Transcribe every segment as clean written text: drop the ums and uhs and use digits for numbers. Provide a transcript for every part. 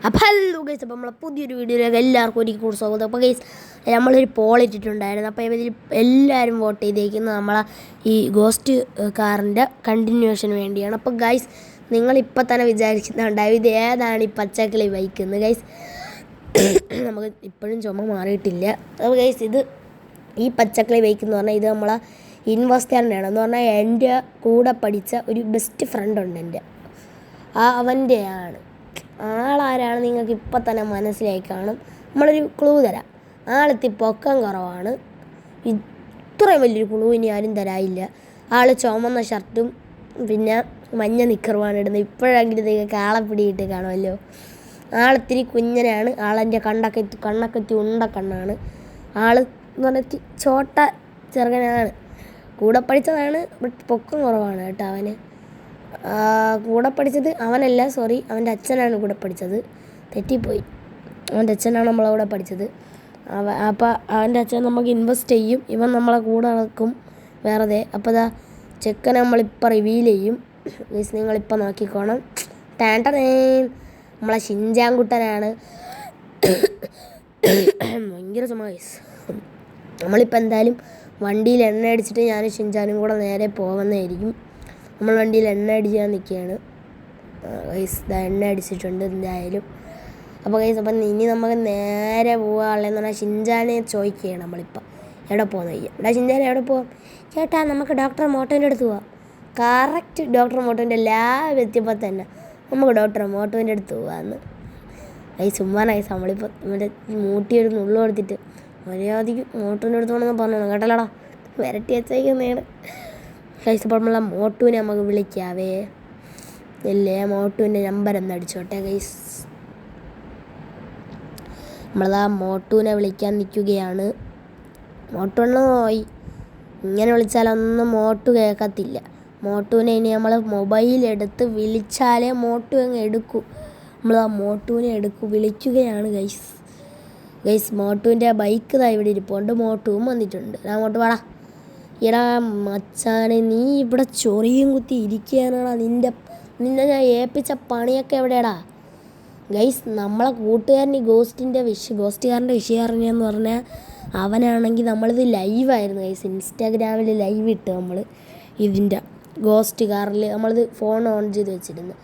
അപ്പോൾ hello guys, അപ്പോൾ നമ്മളെ പുതിയൊരു വീഡിയോയിലേക്ക് എല്ലാവർക്കും ഒരിക്കൽ കൂടി സ്വാഗതം. അപ്പോൾ ഗൈസ്, നമ്മളൊരു പോൾ ഇട്ടിട്ടുണ്ടായിരുന്നു. അപ്പോൾ ഇതിൽ എല്ലാവരും വോട്ട് ചെയ്തേക്കുന്നത് നമ്മളെ ഈ ഗോസ്റ്റ് കാറിൻ്റെ കണ്ടിന്യൂഷന് വേണ്ടിയാണ്. അപ്പോൾ ഗൈസ്, നിങ്ങളിപ്പോൾ തന്നെ വിചാരിക്കുന്നുണ്ടാവും ഇത് ഏതാണ് ഈ പച്ചക്കിളി ബൈക്കെന്ന്. ഗൈസ്, നമുക്ക് ഇപ്പോഴും ചുമ മാറിയിട്ടില്ല. അപ്പോൾ ഗൈസ്, ഇത് ഈ പച്ചക്കിളി ബൈക്ക് എന്ന് പറഞ്ഞാൽ ഇത് നമ്മളെ ഇൻവെസ്റ്ററിൻ്റെയാണ്. എന്ന് പറഞ്ഞാൽ എൻ്റെ കൂടെ പഠിച്ച ഒരു ബെസ്റ്റ് ഫ്രണ്ട് ഉണ്ട് എൻ്റെ, അവൻ്റെയാണ്. ആളാരാണ് നിങ്ങൾക്ക് ഇപ്പം തന്നെ മനസ്സിലായി കാണും. നമ്മളൊരു ക്ലൂ തരാം. ആളെത്തി പൊക്കം കുറവാണ്. ഇത്രയും വലിയൊരു ക്ലൂ ഇനി ആരും തരാനില്ല. ആൾ ചുമന്ന ഷർട്ടും പിന്നെ മഞ്ഞ നിക്കറുമാണ് ഇടുന്നത്. ഇപ്പോഴെങ്കിലും നിങ്ങൾക്ക് ആളെ പിടിയിട്ട് കാണുമല്ലോ. ആളിത്തിരി കുഞ്ഞനാണ്. ആളെൻ്റെ കണ്ണൊക്കെ ഉണ്ട കണ്ണാണ്. ആൾ എന്ന് പറഞ്ഞാൽ ചോട്ട ചെറുകനാണ്. കൂടെ പഠിച്ചതാണ്, ബട്ട് പൊക്കം കുറവാണ് കേട്ടോ അവന്. കൂടെ പഠിച്ചത് അവനല്ല, സോറി, അവൻ്റെ അച്ഛനാണ് കൂടെ പഠിച്ചത്. തെറ്റിപ്പോയി. അവൻ്റെ അച്ഛനാണ് നമ്മളെ കൂടെ പഠിച്ചത്. അപ്പോൾ അവൻ്റെ അച്ഛൻ നമുക്ക് ഇൻവെസ്റ്റ് ചെയ്യും, ഇവൻ നമ്മളെ കൂടെ നടക്കും വേറെ. അപ്പോൾ അതാ ചെക്കനെ നമ്മളിപ്പോൾ റിവീൽ ചെയ്യും. മീൻസ് നിങ്ങളിപ്പോൾ നോക്കിക്കോണം. നമ്മളെ ഷിൻജാൻകുട്ടനാണ്. ഭയങ്കര ചുമ ഗൈസ്. നമ്മളിപ്പോൾ എന്തായാലും വണ്ടിയിൽ എണ്ണ അടിച്ചിട്ട് ഞാനും ഷിൻജാനും കൂടെ നേരെ പോകുന്നതായിരിക്കും. നമ്മൾ വണ്ടിയിൽ എണ്ണ അടിക്കാൻ നിൽക്കുകയാണ് ഗൈസ്. എണ്ണ അടിച്ചിട്ടുണ്ട് എന്തായാലും. അപ്പോൾ ഗൈസ്, അപ്പം ഇനി നമുക്ക് നേരെ പോകാനുള്ളതെന്ന് പറഞ്ഞാൽ ഷിൻജാനെ ചോദിക്കുകയാണ് നമ്മളിപ്പോൾ എവിടെ പോകുന്ന കഴിയും. എടാ ഷിൻജാൻ, എവിടെ പോകാം ചേട്ടാ? നമുക്ക് ഡോക്ടർ മോട്ടോൻ്റെ അടുത്ത് പോവാം. കറക്റ്റ് ഡോക്ടർ മോട്ടോൻ്റെ ലാബ് എത്തിയപ്പോൾ തന്നെ നമുക്ക് ഡോക്ടർ മോട്ടോൻ്റെ അടുത്ത് പോകാമെന്ന്. ഗൈസ്, ചുമ്മാ ഗൈസ്, നമ്മളിപ്പോൾ മറ്റേ മൂട്ടിയൊരു നുള്ളു കൊടുത്തിട്ട് മര്യാദയ്ക്ക് മോട്ടോൻ്റെ അടുത്ത് പോകണമെന്ന് പറഞ്ഞു കേട്ടല്ലടാ, വരട്ടി വെച്ചേക്കുന്നതാണ്. ഗൈസ്, അപ്പോൾ നമ്മളെ മോട്ടുവിനെ നമുക്ക് വിളിക്കാവേ. ഇല്ലേ, മോട്ടുവിൻ്റെ നമ്പർ ഒന്ന് അടിച്ചോട്ടെ ഗൈസ്. നമ്മളതാ മോട്ടുവിനെ വിളിക്കാൻ നിൽക്കുകയാണ്. മോട്ടുവെണ്ണം പോയി. ഇങ്ങനെ വിളിച്ചാലൊന്നും മോട്ടു കേൾക്കത്തില്ല. മോട്ടുവിനെ ഇനി നമ്മൾ മൊബൈലെടുത്ത് വിളിച്ചാലേ മോട്ടു അങ്ങ് എടുക്കൂ. നമ്മളാ മോട്ടുവിനെ വിളിക്കുകയാണ് ഗൈസ്. മോട്ടുവിൻ്റെ ബൈക്ക് ഇതാ ഇവിടെ ഇരിപ്പുണ്ട്. മോട്ടുവും വന്നിട്ടുണ്ട്. മോട്ടു വാടാ. എടാ മച്ചാനെ, നീ ഇവിടെ ചൊറിയും കുത്തി ഇരിക്കുകയാണോടാ? നിന്നെ ഞാൻ ഏൽപ്പിച്ച പണിയൊക്കെ എവിടെയാടാ? ഗൈസ്, നമ്മളെ കൂട്ടുകാരൻ ഈ ഗോസ്റ്റുകാരൻ്റെ വിഷയം അറിഞ്ഞതെന്ന് പറഞ്ഞാൽ അവനാണെങ്കിൽ നമ്മളിത് ലൈവായിരുന്നു ഗൈസ്. ഇൻസ്റ്റാഗ്രാമിൽ ലൈവ് ഇട്ട് നമ്മൾ ഇതിൻ്റെ ഗോസ്റ്റ് കാറിൽ നമ്മളിത് ഫോൺ ഓൺ ചെയ്ത് വെച്ചിരുന്നു.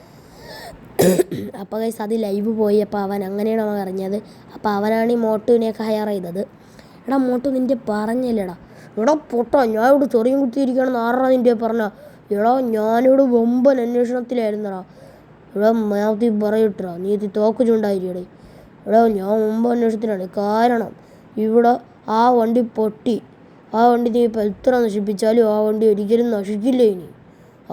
അപ്പോൾ ഗൈസ്, അത് ലൈവ് പോയി. അപ്പോൾ അങ്ങനെയാണ് അവൻ അറിഞ്ഞത്. അപ്പോൾ അവനാണ് ഈ മോട്ടുവിനെയൊക്കെ ഹയർ ചെയ്തത്. എടാ മോട്ടു, നിൻ്റെ പറഞ്ഞല്ലേടാ? എടാ പൊട്ടോ, ഞാൻ ഇവിടെ ചൊറിയും കുത്തിയിരിക്കുകയാണെന്ന് ആറാ നിൻ്റെ പറഞ്ഞോ? എടാ ഞാനിവിടെ വമ്പൻ അന്വേഷണത്തിലായിരുന്നടാ. എടാ മാത്തി പറയട്ടാ, നീ ഇത് തോക്ക് ചൂണ്ടായിരിക്കടേ. എടാ ഞാൻ മുമ്പ് അന്വേഷണത്തിലാണ്. കാരണം ഇവിടെ ആ വണ്ടി പൊട്ടി. ആ വണ്ടി നീ ഇപ്പോൾ എത്ര നശിപ്പിച്ചാലും ആ വണ്ടി ഒരിക്കലും നശിക്കില്ല ഇനി.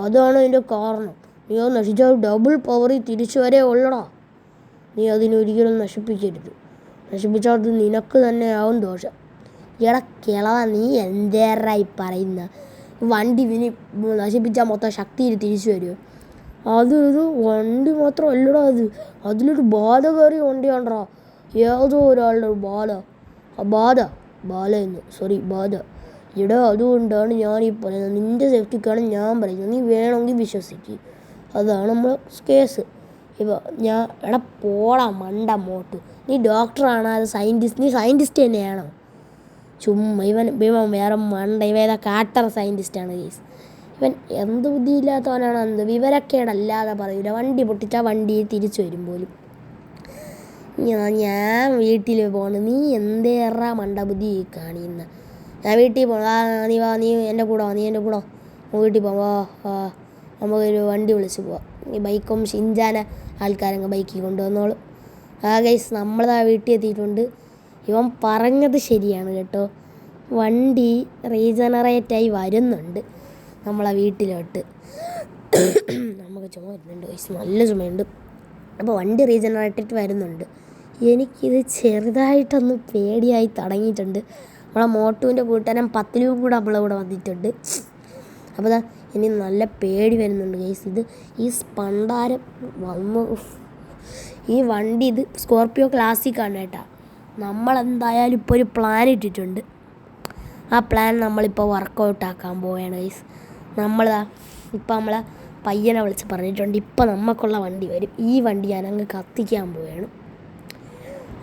അതാണ് അതിൻ്റെ കാരണം. നീ അത് നശിച്ചാൽ ഡബിൾ പവറിൽ തിരിച്ചു വരെ ഉള്ളടാ. നീ അതിനൊരിക്കലും നശിപ്പിക്കരുത്. നശിപ്പിച്ചാൽ അത് നിനക്ക് തന്നെ ആവും ദോഷം. എടാ കിളവ, നീ എന്തേറായി പറയുന്ന? വണ്ടി ഇനി നശിപ്പിച്ചാൽ മൊത്തം ശക്തിയിൽ തിരിച്ചു വരുമോ? ഇത് വണ്ടി മാത്രം അല്ലടാ, അതിലൊരു ബാധ കയറിയ വണ്ടിയാണ്ട്രാ. ഏതോ ഒരാളുടെ ബാധ. എടാ അതുകൊണ്ടാണ് ഞാൻ ഈ പറയുന്നത്. നിൻ്റെ സേഫ്റ്റിക്കാണ് ഞാൻ പറയുന്നത്. നീ വേണമെങ്കിൽ വിശ്വസിക്കുക. അതാണ് നമ്മൾ കേസ്. ഇപ്പോൾ എടാ പോടാ മണ്ട മോട്ടു. നീ ഡോക്ടറാണ്, അത് സയൻറ്റിസ്റ്റ്. നീ സയൻറ്റിസ്റ്റ് തന്നെയാണോ? ചുമ്മാ ഇവൻ വേറെ മണ്ട. ഇവ ഏതാ കാട്ടർ സയൻറ്റിസ്റ്റാണ് കേസ്. ഇവൻ എന്ത് ബുദ്ധിയില്ലാത്തവനാണ്. എന്ത് വിവരക്കേടല്ലാതെ പറയൂല. വണ്ടി പൊട്ടിച്ചാൽ വണ്ടി തിരിച്ചു വരും പോലും. ഞാൻ വീട്ടിൽ പോകണം. നീ എന്തേറാ മണ്ട ബുദ്ധി കാണിയുന്ന? ഞാൻ വീട്ടിൽ പോകണം. നീ എൻ്റെ കൂടെ വീട്ടിൽ പോകാം. നമുക്കൊരു വണ്ടി വിളിച്ച് പോവാം. ഈ ബൈക്കും ഷിൻജാനെ ആൾക്കാരങ്ങ് ബൈക്കിൽ കൊണ്ടുവന്നോളും. ഗൈസ്, നമ്മളാ വീട്ടിൽ എത്തിയിട്ടുണ്ട്. ഇവൻ പറഞ്ഞത് ശരിയാണ് കേട്ടോ. വണ്ടി റീജനറേറ്റായി വരുന്നുണ്ട് നമ്മളെ വീട്ടിലോട്ട്. നമുക്ക് ചുമ വരുന്നുണ്ട് ഗൈസ്, നല്ല ചുമയുണ്ട്. അപ്പോൾ വണ്ടി റീജനറേറ്റഡ് വരുന്നുണ്ട്. എനിക്കിത് ചെറുതായിട്ടൊന്ന് പേടിയായി തുടങ്ങിയിട്ടുണ്ട്. നമ്മളെ മോട്ടുവിൻ്റെ കൂട്ടുകാരൻ പത്തിലും കൂടെ നമ്മളെ കൂടെ വന്നിട്ടുണ്ട്. അപ്പോൾ ഇനി നല്ല പേടി വരുന്നുണ്ട് ഗൈസ്. ഈ സ്പണ്ടാരം വന്നു. ഈ വണ്ടി ഇത് സ്കോർപ്പിയോ ക്ലാസിക്കാണ് കേട്ടോ. നമ്മളെന്തായാലും ഇപ്പോൾ ഒരു പ്ലാൻ ഇട്ടിട്ടുണ്ട്. ആ പ്ലാൻ നമ്മളിപ്പോൾ വർക്കൗട്ട് ആക്കാൻ പോവുകയാണ് ഗൈസ്. നമ്മളെ പയ്യനെ വിളിച്ച് പറഞ്ഞിട്ടുണ്ട് ഇപ്പം നമുക്കുള്ള വണ്ടി വരും. ഈ വണ്ടി ഞാനങ്ങ് കത്തിക്കാൻ പോവുകയാണ്.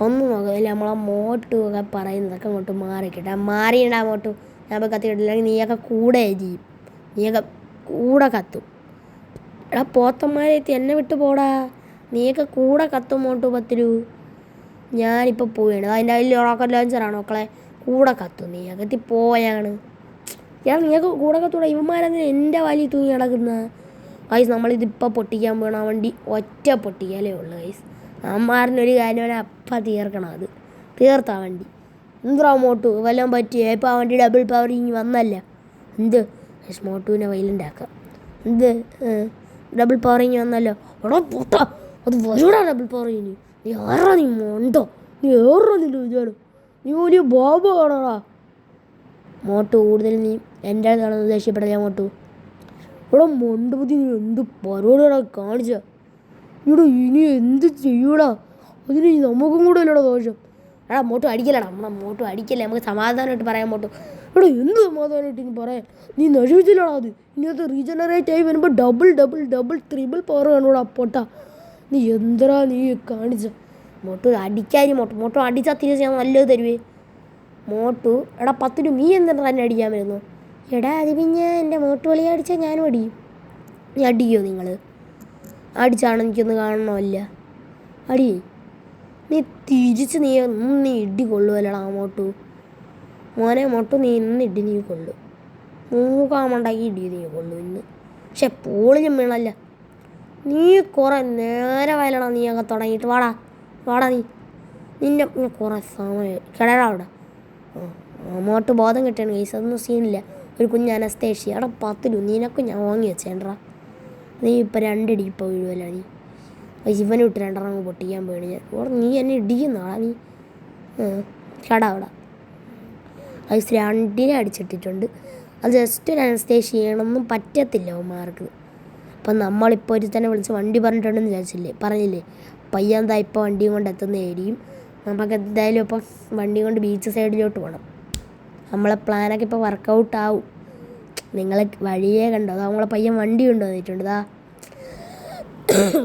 ഒന്നും നോക്കില്ല, നമ്മളെ മോട്ടു ഒക്കെ പറയുന്നതൊക്കെ അങ്ങോട്ട് മാറിക്കിട്ടെ. മാറിയിടാ മോട്ടു, ഞാൻ ഇപ്പോൾ കത്തിക്കിട്ടില്ലെങ്കിൽ നീയൊക്കെ കൂടെ ചെയ്യും, നീയൊക്കെ കൂടെ കത്തും. എടാ പോത്തന്മാരെത്തി എന്നെ വിട്ട് പോടാ, നീയൊക്കെ കൂടെ കത്തും മോട്ടു 10 രൂപ. ഞാനിപ്പോൾ പോവുകയാണ്. അതിൻ്റെ അതിൽ റോക്കറ്റ് ലോഞ്ചറാണോ മക്കളെ, കൂടെ കത്തും. നീയൊക്കെ എത്തി പോയാണ്. ഞാൻ നിങ്ങൾക്ക് കൂടെ കത്തൂടാ, ഇവന്മാരെന്തിനാ എൻ്റെ വലിയ തൂങ്ങി കിടക്കുന്ന. ഗൈസ് നമ്മളിതിപ്പോൾ പൊട്ടിക്കാൻ പോകണം. ആ വണ്ടി ഒറ്റ പൊട്ടിക്കാലേ ഉള്ളൂ ഗൈസ്. അമ്മാറിനൊരു കാര്യം അപ്പം തീർക്കണം, അത് തീർത്താ വണ്ടി. എന്താ മോട്ടു വല്ലതും പറ്റിയേ? ഇപ്പോൾ ആ വണ്ടി ഡബിൾ പവർ ഇനി വന്നല്ല. എന്ത് മോട്ടുവിനെ വൈലൻ്റ് ആക്കാം. എന്ത് ഡബിൾ പവർ ഇനി വന്നല്ലോ. എടാ പൊട്ടാ, അത് വരൂടാ ഡബിൾ പവർ ഇനി. നീ ആറാ, നീ മോണ്ടോ, നീ ഏറാ നിൻ്റെ വിചാരം, നീ വലിയ ബാബു ആണോടാ. മോട്ടു കൂടുതൽ നീ എൻ്റെ അടുത്താണെന്ന് ദേഷ്യപ്പെടാ മോട്ടു. ഇവിടെ മൊണ്ടുപതി നീ എന്ത് പരിപാടിയാടാ കാണിച്ച. ഇവിടെ ഇനി എന്ത് ചെയ്യൂടാ, അതിന് നമുക്കും കൂടെ അല്ലടാ ദോഷം. എടാ മോട്ടു അടിക്കലടാ, നമ്മളെ മോട്ടു അടിക്കല്ലേ, നമുക്ക് സമാധാനമായിട്ട് പറയാൻ മോട്ടു. ഇവിടെ എന്ത് സമാധാനമായിട്ട് ഇനി പറയാം, നീ നശിച്ചില്ലടാ അത്. ഇനിയത് റീജനറേറ്റ് ആയി വരുമ്പോൾ ഡബിൾ ത്രിബിൾ പവർ കാണൂടാ പൊട്ടാ. നീ എന്തരാ നീ കാണിച്ച. മോട്ടു അടിക്കാരി മോട്ടു അടിച്ചാൽ തിരിച്ച് ഞാൻ നല്ലത് തരുവേ. മോട്ടു എടാ 10 രൂപ നീ എന്തിനാ എന്നെ അടിക്കാൻ വരുന്നു. എടാ അത് പിന്നെ എൻ്റെ മോട്ടു വലിയ അടിച്ചാൽ ഞാനും അടിക്കും. നീ അടിക്കുമോ? നിങ്ങൾ അടിച്ചാണ് എനിക്കൊന്ന് കാണണമല്ല. അടി നീ തിരിച്ച് നീ ഇടി കൊള്ളുമല്ലടാ മോട്ടു. മോനെ മോട്ടു നീ ഇന്ന് ഇടി നീ കൊള്ളു, മൂക്കാമുണ്ടാക്കി ഇടി നീ കൊള്ളു ഇന്ന്. പക്ഷെ പോളിലും വീണല്ല. നീ കുറേ നേരമായാലടാ നീയൊക്കെ തുടങ്ങിയിട്ട്. വാടാ നിൻ്റെ കുറേ സമയം കിടടാ അവിടെ. മോട്ട് ബോധം കിട്ടിയാണ് കേസ്, അതൊന്നും സീനില്ല. ഒരു കുഞ്ഞ് അനസ്തേഷ്യ. അവിടെ 10 രൂപ നിനക്കും ഞാൻ വാങ്ങി വെച്ചേണ്ടാ. നീ ഇപ്പോൾ 2 അടി ഇപ്പോൾ വീഴുമല്ല. നീ ഇവനെ വിട്ട് 2 അങ്ങ് പൊട്ടിക്കാൻ പോയാണ് ഞാൻ. നീ എന്നെ ഇടിക്കുന്നാളാ നീ. കട അവിടെ അത് 2 അടിച്ചിട്ടിട്ടുണ്ട്. അത് ജസ്റ്റ് ഒരു അനസ്തേഷ്യ ചെയ്യണമെന്നും പറ്റത്തില്ല അവന്മാർക്ക്. അപ്പം നമ്മളിപ്പോൾ ഒരുത്തന്നെ വിളിച്ച് വണ്ടി പറഞ്ഞിട്ടുണ്ടെന്ന് പറഞ്ഞില്ലേ പയ്യന്താ ഇപ്പോൾ വണ്ടിയും കൊണ്ട് എത്തുന്നതായിരിക്കും. നമുക്ക് എന്തായാലും ഇപ്പം വണ്ടി കൊണ്ട് ബീച്ച് സൈഡിലോട്ട് പോകണം. നമ്മളെ പ്ലാനൊക്കെ ഇപ്പോൾ വർക്കൗട്ട് ആവും. നിങ്ങൾ വഴിയേ കണ്ടോ, അത് നമ്മളെ പയ്യൻ വണ്ടി കൊണ്ടുവന്നിട്ടുണ്ട്.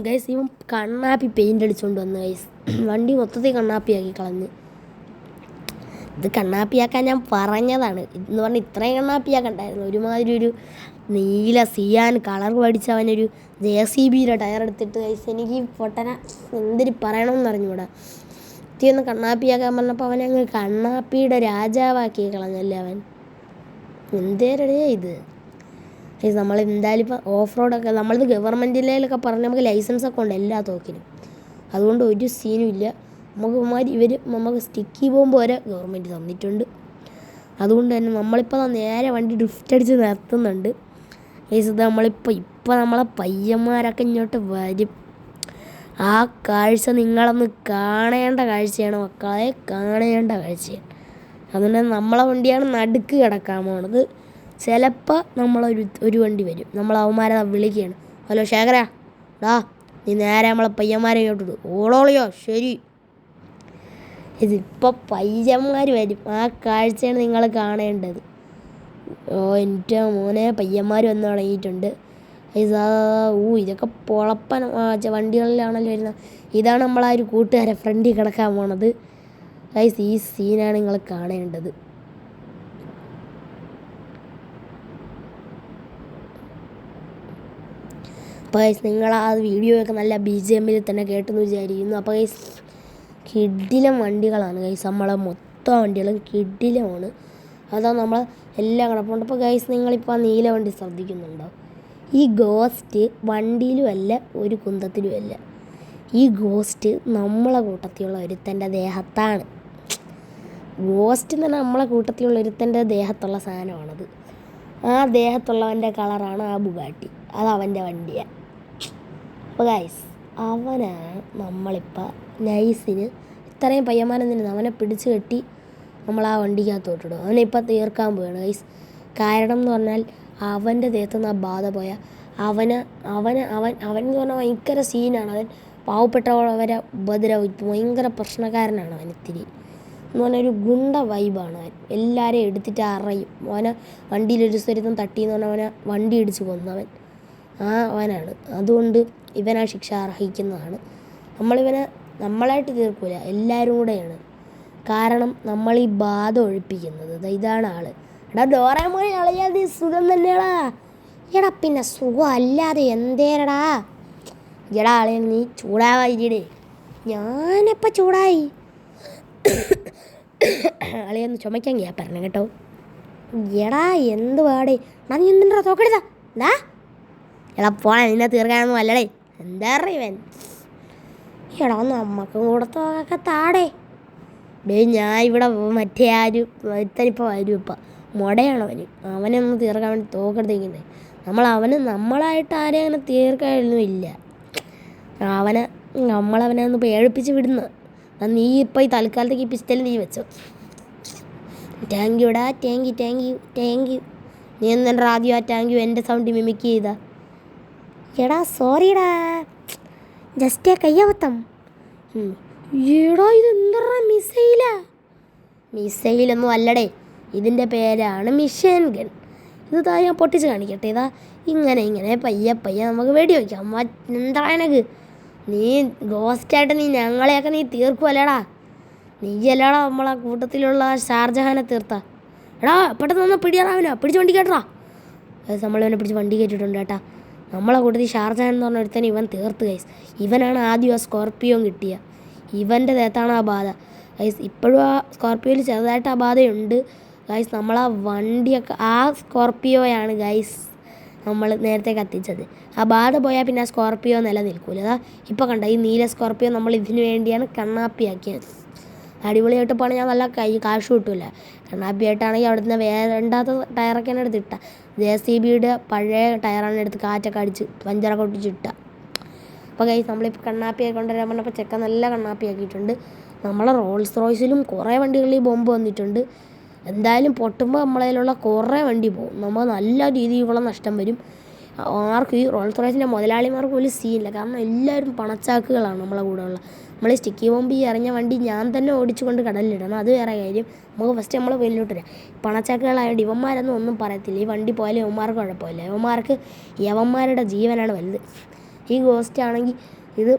ഗൈസ് ഇവൻ കണ്ണാപ്പി പെയിൻ്റ് അടിച്ചുകൊണ്ട് വന്നു ഗൈസ്. വണ്ടി മൊത്തത്തിൽ കണ്ണാപ്പിയാക്കി കളഞ്ഞ്. ഇത് കണ്ണാപ്പിയാക്കാൻ ഞാൻ പറഞ്ഞതാണ് എന്ന് പറഞ്ഞാൽ ഇത്രയും കണ്ണാപ്പിയാക്കണ്ടായിരുന്നു. ഒരുമാതിരി ഒരു നീല സിയാൻ കളർ പഠിച്ചവനൊരു JCBയുടെ ടയർ എടുത്തിട്ട് ഗൈസ് എനിക്ക് പൊട്ടന എന്തിന് പറയണമെന്ന് അറിഞ്ഞൂടാ. ഒന്ന് കണ്ണാപ്പിയാക്കാൻ പറഞ്ഞപ്പോൾ അവനങ്ങ് കണ്ണാപ്പിയുടെ രാജാവാക്കി കളഞ്ഞല്ലേ അവൻ. എന്തേരടേ ഇത് ഗൈസ്. നമ്മൾ എന്തായാലും ഇപ്പോൾ ഓഫ് റോഡൊക്കെ നമ്മളിത് ഗവൺമെൻറ്റിലൊക്കെ പറഞ്ഞ് നമുക്ക് ലൈസൻസൊക്കെ ഉണ്ട് എല്ലാ തോക്കിനും. അതുകൊണ്ട് ഒരു സീനും ഇല്ല. നമുക്ക് സ്റ്റിക്കി ബോംബ് വരെ ഗവൺമെൻറ് തന്നിട്ടുണ്ട്. അതുകൊണ്ട് തന്നെ നമ്മളിപ്പോൾ നേരെ വണ്ടി ഡ്രിഫ്റ്റ് അടിച്ച് നിർത്തുന്നുണ്ട് ഗൈസ്. ഇത് നമ്മളിപ്പോൾ നമ്മളെ പയ്യന്മാരൊക്കെ ഇങ്ങോട്ട് വരും. ആ കാഴ്ച നിങ്ങളൊന്ന് കാണേണ്ട കാഴ്ചയാണ് മക്കളെ, കാണേണ്ട കാഴ്ചയാണ്. അതുകൊണ്ട് നമ്മളെ വണ്ടിയാണ് നടുക്ക് കിടക്കാൻ പോണത്. ചിലപ്പോൾ ഒരു വണ്ടി വരും, നമ്മൾ അവന്മാരെ വിളിക്കുകയാണ്. ഹലോ ശേഖര നീ നേരെ നമ്മളെ പയ്യന്മാരെ ഇങ്ങോട്ടിട്ട് ഓളോളിയോ. ശരി, ഇതിപ്പോൾ പയ്യന്മാർ വരും. ആ കാഴ്ചയാണ് നിങ്ങൾ കാണേണ്ടത്. എൻ്റെ മോനെ പയ്യന്മാർ വന്ന് തുടങ്ങിയിട്ടുണ്ട്. ഇതൊക്കെ പൊളപ്പൻ വണ്ടികളിലാണല്ലോ വരുന്നത്. ഇതാണ് നമ്മളാ ഒരു കൂട്ടുകാരെ ഫ്രണ്ടിൽ കിടക്കാൻ പോണത് ഗൈസ്. ഈ സീനാണ് നിങ്ങൾ കാണേണ്ടത്. അപ്പോൾ ഗൈസ് നിങ്ങൾ ആ വീഡിയോ ഒക്കെ നല്ല BGMൽ തന്നെ കേട്ടെന്ന് വിചാരിക്കുന്നു. അപ്പോൾ ഗൈസ് കിടിലം വണ്ടികളാണ് ഗൈസ്, നമ്മളെ മൊത്തം വണ്ടികളും കിടിലമാണ്. അതാണ് നമ്മൾ എല്ലാം കിടപ്പുണ്ട്. അപ്പോൾ ഗൈസ് നിങ്ങളിപ്പോൾ ആ നീല വണ്ടി ശ്രദ്ധിക്കുന്നുണ്ടോ? ഈ ഗോസ്റ്റ് വണ്ടിയിലും അല്ല ഒരു കുന്തത്തിലും അല്ല. ഈ ഗോസ്റ്റ് നമ്മളെ കൂട്ടത്തിലുള്ള ഒരുത്തൻ്റെ ദേഹത്താണ്. ഗോസ്റ്റ് എന്ന് പറഞ്ഞാൽ നമ്മളെ കൂട്ടത്തിലുള്ള ഒരുത്തൻ്റെ ദേഹത്തുള്ള സാധനമാണത്. ആ ദേഹത്തുള്ളവൻ്റെ കളറാണ് ആ ബുഗാട്ടി, അത് അവൻ്റെ വണ്ടിയാണ്. അപ്പോൾ ഗൈസ് അവനാണ് നമ്മളിപ്പോൾ നൈസിന് ഇത്രയും പയ്യന്മാരെന്തിന് അവനെ പിടിച്ച് കെട്ടി നമ്മൾ ആ വണ്ടിക്കകത്തോട്ടിടും. അവനെ ഇപ്പം തീർക്കാൻ പോവുകയാണ് ഗൈസ്. കാരണം എന്ന് പറഞ്ഞാൽ അവൻ്റെ ദേഹത്തുനിന്ന് ആ ബാധ പോയാൽ അവൻ എന്ന് പറഞ്ഞാൽ ഭയങ്കര സീനാണ്. അവൻ പാവപ്പെട്ടവരെ ഉപദ്രവിക്കും, ഭയങ്കര പ്രശ്നക്കാരനാണ് അവൻ. ഇത്തിരി എന്ന് പറഞ്ഞാൽ ഒരു ഗുണ്ട വൈബാണ് അവൻ. എല്ലാവരെയും എടുത്തിട്ട് അറിയും. അവനെ വണ്ടിയിലൊരു സ്ഥലത്തും തട്ടിയെന്ന് പറഞ്ഞാൽ അവനെ വണ്ടി ഇടിച്ച് കൊന്നവൻ. അവനാണ്. അതുകൊണ്ട് ഇവനാ ശിക്ഷ അർഹിക്കുന്നതാണ്. നമ്മളിവനെ നമ്മളായിട്ട് തീർക്കൂല, എല്ലാവരും കൂടെയാണ്. കാരണം നമ്മൾ ഈ ബാധ ഒഴിപ്പിക്കുന്നത്. ഇതാണ് ആള്. എടാ ഡോറേമോൻ അളയാതെ സുഖം തന്നെയാടാ. എടാ പിന്നെ സുഖം അല്ലാതെ എന്തേരടാ. എടാ ആളെ നീ ചൂടാവായില്ലേ. ഞാനെപ്പോൾ ചൂടായി? ആളെയൊന്ന് ചുമക്കാൻ ഞാൻ പറഞ്ഞു കേട്ടോ. എടാ എന്ത് പാടേ. നീ എന്തിനാ തോക്കെടുത്താ? എന്താ എടാ പോണ നിന്നെ തീർക്കാനൊന്നും അല്ലടേ. എന്താ ഇവൻ? എടാ നമ്മക്കും കൂടെ തോക്കൊക്കെ താടേ. ഞാൻ ഇവിടെ മറ്റേ ഇത്തനിപ്പോൾ വരും. ഇപ്പം മുടയാണോ അവനെ ഒന്ന് തീർക്കാൻ വേണ്ടി തോക്കെടുത്തേക്കുന്നത്. നമ്മളായിട്ട് ആരെയും അങ്ങനെ തീർക്കാനൊന്നും ഇല്ല. നമ്മളവനെ ഒന്ന് പേടിപ്പിച്ച് വിടുന്നു. നീ ഇപ്പോൾ ഈ തൽക്കാലത്തേക്ക് ഈ പിസ്റ്റൽ നീ വെച്ചോ. താങ്ക് യുടാ. Thank you. നീ എന്താ ആദ്യം ആ താങ്ക് യു എൻ്റെ സൗണ്ട് മിമിക്ക് ചെയ്താ? എടാ സോറിടാ, ജസ്റ്റ് കയ്യബദ്ധം. എടാ ഇതെന്താ മിസൈലൊന്നും അല്ലടേ. ഇതിൻ്റെ പേരാണ് മിഷൻ ഗൺ. ഇത് ഞാൻ പൊട്ടിച്ച് കാണിക്കട്ടെ. ഇങ്ങനെ പയ്യെ നമുക്ക് വെടി വയ്ക്കാം. എന്താ എനക്ക് നീ ഗോസ്റ്റായിട്ട് ഞങ്ങളെയൊക്കെ നീ തീർക്കുമല്ലേടാ. നീയല്ലടാ നമ്മളെ കൂട്ടത്തിലുള്ള ഷാർജഹാനെ തീർത്ത. എടാ പെട്ടെന്ന് പിടിയാറാവില്ല. പിടിച്ച് വണ്ടി കേട്ടറാ. നമ്മളിവനെ പിടിച്ച് വണ്ടി കയറ്റിയിട്ടുണ്ട് കേട്ടാ. നമ്മളെ കൂട്ടത്തിൽ ഷാർജഹാൻ എന്ന് പറഞ്ഞ ഒരുത്തന്നെ ഇവൻ തീർത്ത് ഗൈസ്. ഇവനാണ് ആദ്യം ആ സ്കോർപ്പിയോ കിട്ടിയ. ഇവൻ്റെ ദേഹത്താണ് ആ ബാധ ഗൈസ്. ഇപ്പോഴും ആ സ്കോർപ്പിയോയിൽ ചെറുതായിട്ട് ആ ബാധയുണ്ട് ഗൈസ്. നമ്മളാ വണ്ടിയൊക്കെ ആ സ്കോർപ്പിയോയാണ് ഗൈസ് നമ്മൾ നേരത്തെ കത്തിച്ചത്. ആ ബാധ പോയാൽ പിന്നെ ആ സ്കോർപ്പിയോ നിലനിൽക്കൂല. ഇപ്പോൾ കണ്ട ഈ നീല സ്കോർപ്പിയോ നമ്മൾ ഇതിനു വേണ്ടിയാണ് കണ്ണാപ്പിയാക്കിയത്. അടിപൊളിയായിട്ട് പോകണം. ഞാൻ നല്ല കാശ് കിട്ടില്ല. കണ്ണാപ്പിയായിട്ടാണെങ്കിൽ അവിടുന്ന് രണ്ടാമത്തെ ടയറൊക്കെ എടുത്തിട്ട JCBയുടെ പഴയ ടയറാണ് എടുത്ത് കാറ്റൊക്കെ അടിച്ച് പഞ്ചറൊക്കെ ഒട്ടിച്ചിട്ട. അപ്പോൾ ഗൈസ് നമ്മളിപ്പോൾ കണ്ണാപ്പിയാക്കി കൊണ്ടുവരാൻ പറഞ്ഞപ്പോൾ ചെക്ക നല്ല കണ്ണാപ്പിയാക്കിയിട്ടുണ്ട്. നമ്മളെ റോൾസ് റോയ്സിലും കുറേ വണ്ടികളിൽ ബോംബ് വന്നിട്ടുണ്ട്. എന്തായാലും പൊട്ടുമ്പോൾ നമ്മളതിലുള്ള കുറേ വണ്ടി പോകും. നമ്മൾ നല്ല രീതിയിലുള്ള നഷ്ടം വരും. ആർക്കും ഈ റോൾസ് റോയ്സിൻ്റെ മുതലാളിമാർക്ക് പോലും സീനില്ല. കാരണം എല്ലാവരും പണച്ചാക്കുകളാണ് നമ്മളെ കൂടെ ഉള്ള. നമ്മൾ ഈ സ്റ്റിക്കി ബോംബ് ഈ ഇറങ്ങിയ വണ്ടി ഞാൻ തന്നെ ഓടിച്ചുകൊണ്ട് കടലിലിടണം. അത് വേറെ കാര്യം. നമുക്ക് ഫസ്റ്റ് നമ്മൾ വെല്ലോട്ട് വരാം. പണച്ചാക്കുകളായതുകൊണ്ട് ഇവന്മാരൊന്നും ഒന്നും പറയത്തില്ല. ഈ വണ്ടി പോയാലും യവന്മാർക്ക് കുഴപ്പമില്ല. യവന്മാരുടെ ജീവനാണ് വലുത്. ഈ ഗോസ്റ്റ് ആണെങ്കിൽ ഇത്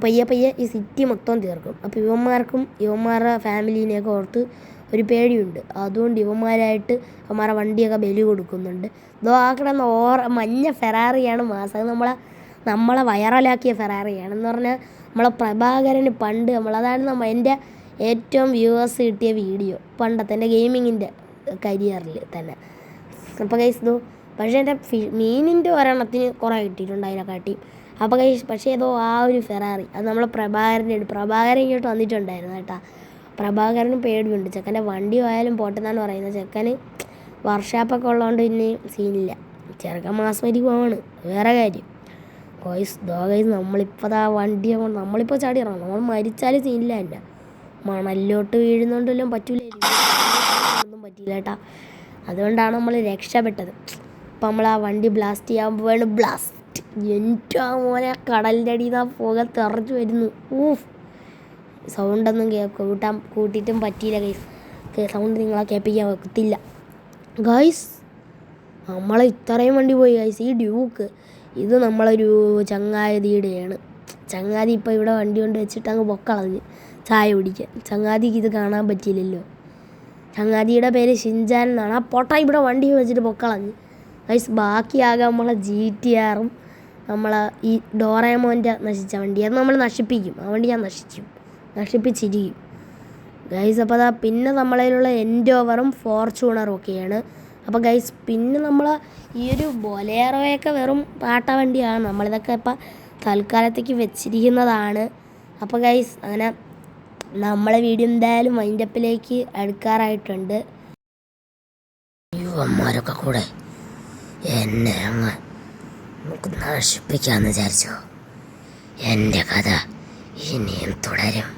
പയ്യെ ഈ സിറ്റി മൊത്തം തീർക്കും. അപ്പോൾ ഇവന്മാരുടെ ഫാമിലീനെയൊക്കെ ഓർത്ത് ഒരു പേടിയുണ്ട്. അതുകൊണ്ട് ഇവന്മാരുടെ വണ്ടിയൊക്കെ ബലി കൊടുക്കുന്നുണ്ട്. ആ കിടന്ന മഞ്ഞ ഫെറാറിയാണ് മാസം. നമ്മളെ വൈറലാക്കിയ ഫെറാറിയാണെന്ന് പറഞ്ഞാൽ നമ്മളെ പ്രഭാകരന് പണ്ട് അതാണ് എൻ്റെ ഏറ്റവും വ്യൂവേഴ്സ് കിട്ടിയ വീഡിയോ പണ്ടത്തെ എൻ്റെ ഗെയിമിങ്ങിൻ്റെ കരിയറിൽ തന്നെ. അപ്പോൾ ഗൈസ് പക്ഷേ എൻ്റെ മീനിൻ്റെ ഒരെണ്ണത്തിന് കുറേ കിട്ടിയിട്ടുണ്ട് അതിനെക്കാട്ടി. അപ്പോൾ ഗൈസ് പക്ഷേ ആ ഒരു ഫെറാറി അത് നമ്മളെ പ്രഭാകരൻ ഇങ്ങോട്ട് വന്നിട്ടുണ്ടായിരുന്നു കേട്ടോ. പ്രഭാകരനും പേടിയുണ്ട്. ചെക്കൻ്റെ വണ്ടി പോയാലും പോട്ടെന്നാണ് പറയുന്നത്. ചെക്കന് വർക്ക്ഷോപ്പൊക്കെ ഉള്ളതുകൊണ്ട് പിന്നെ സീനില്ല. ചെറുക്കൻ മാസ്മരി പോവാണ് വേറെ കാര്യം. ഗൈസ് നമ്മളിപ്പോൾ വണ്ടി നമ്മളിപ്പോൾ ചാടി ഇറങ്ങണം. നമ്മൾ മരിച്ചാലും സീനില്ല. എൻ്റെ മണലിലോട്ട് വീഴുന്നോണ്ടെല്ലാം പറ്റില്ല. ഒന്നും പറ്റില്ല കേട്ടാ. അതുകൊണ്ടാണ് നമ്മൾ രക്ഷപ്പെട്ടത്. അപ്പം നമ്മൾ ആ വണ്ടി ബ്ലാസ്റ്റ് ചെയ്യാൻ പോവാണ്. ബ്ലാസ്റ്റ് എൻ്റെ മോനെ കടലിൻ്റെ അടിയിൽ നിന്ന് പുക തെറിച്ച് വരുന്നു. സൗണ്ടൊന്നും കൂട്ടിയിട്ടും പറ്റിയില്ല ഗൈസ്. സൗണ്ട് നിങ്ങളെ കേൾപ്പിക്കാൻ വെക്കത്തില്ല ഗൈസ്. നമ്മളെ ഇത്രയും വണ്ടി പോയി ഗൈസ്. ഈ ഡ്യൂക്ക് ഇത് നമ്മളൊരു ചങ്ങാതിയുടെയാണ്. ചങ്ങാതി ഇപ്പോൾ ഇവിടെ വണ്ടി കൊണ്ട് വെച്ചിട്ട് അങ്ങ് പൊക്കളഞ്ഞ് ചായ കുടിക്കാൻ. ചങ്ങാതിക്ക് ഇത് കാണാൻ പറ്റിയില്ലല്ലോ. ചങ്ങാതിയുടെ പേര് ഷിൻജാൻ എന്നാണ്. ആ പൊട്ട ഇവിടെ വണ്ടി വെച്ചിട്ട് പൊക്കളഞ്ഞ് ഗൈസ്. ബാക്കിയാകെ നമ്മളെ GTRും നമ്മളെ ഈ ഡോറേമോൻ്റെ നശിച്ച വണ്ടി അത് നമ്മൾ നശിപ്പിക്കും. ആ വണ്ടി ഞാൻ നശിപ്പിച്ചിരിക്കും ഗൈസ്. അപ്പോൾ പിന്നെ നമ്മളതിലുള്ള എൻഡോവറും ഫോർച്യൂണറും ഒക്കെയാണ്. അപ്പോൾ ഗൈസ് പിന്നെ നമ്മൾ ഈ ഒരു ബൊലേറോയൊക്കെ വെറും പാട്ട വണ്ടിയാണ്. നമ്മളിതൊക്കെ ഇപ്പം തൽക്കാലത്തേക്ക് വെച്ചിരിക്കുന്നതാണ്. അപ്പോൾ ഗൈസ് അങ്ങനെ നമ്മളെ വീഡിയോ എന്തായാലും വൈൻഡപ്പിലേക്ക് അടുക്കാറായിട്ടുണ്ട്. യുവന്മാരൊക്കെ കൂടെ എന്നെ അങ്ങ് നശിപ്പിക്കാമെന്ന് വിചാരിച്ചോ? എൻ്റെ കഥ ഇനിയും തുടരും.